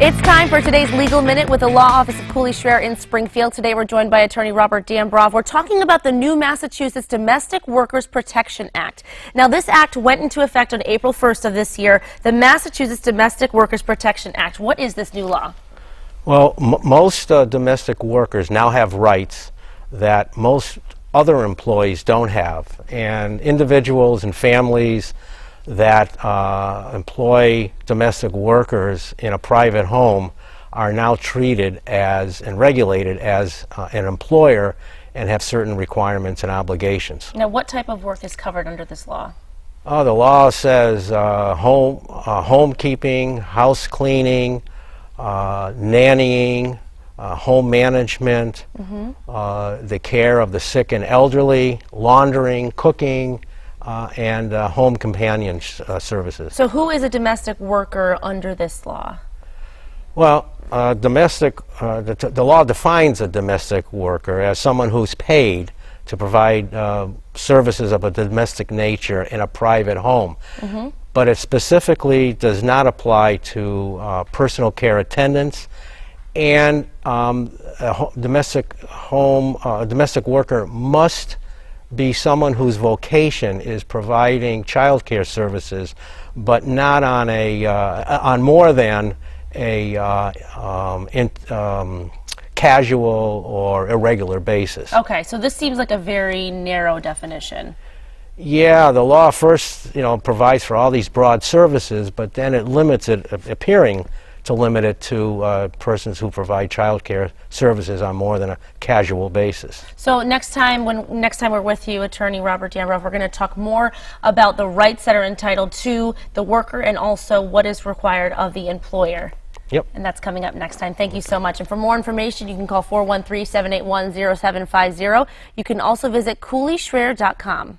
It's time for today's Legal Minute with the Law Office of Cooley Schreyer in Springfield. Today we're joined by attorney Robert Dambrov. We're talking about the new Massachusetts Domestic Workers Protection Act. Now, this act went into effect on April 1st of this year, the Massachusetts Domestic Workers Protection Act. What is this new law? Well, most domestic workers now have rights that most other employees don't have, and individuals and families that employ domestic workers in a private home are now treated as and regulated as an employer and have certain requirements and obligations. Now, what type of work is covered under this law? The law says homekeeping, house cleaning, nannying, home management, the care of the sick and elderly, laundering, cooking, and home companion services. So who is a domestic worker under this law? Well, the law defines a domestic worker as someone who's paid to provide services of a domestic nature in a private home. But it specifically does not apply to personal care attendants, and a domestic worker must be someone whose vocation is providing child care services, but not on a on more than a casual or irregular basis. Okay, so this seems like a very narrow definition. Yeah, the law first, provides for all these broad services, but then it limits it, appearing to limit it to persons who provide child care services on more than a casual basis. So next time we're with you, attorney Robert Dambrov, we're going to talk more about the rights that are entitled to the worker and also what is required of the employer. Yep. And that's coming up next time. Thank you so much. And for more information, you can call 413-781-0750. You can also visit CooleySchreyer.com.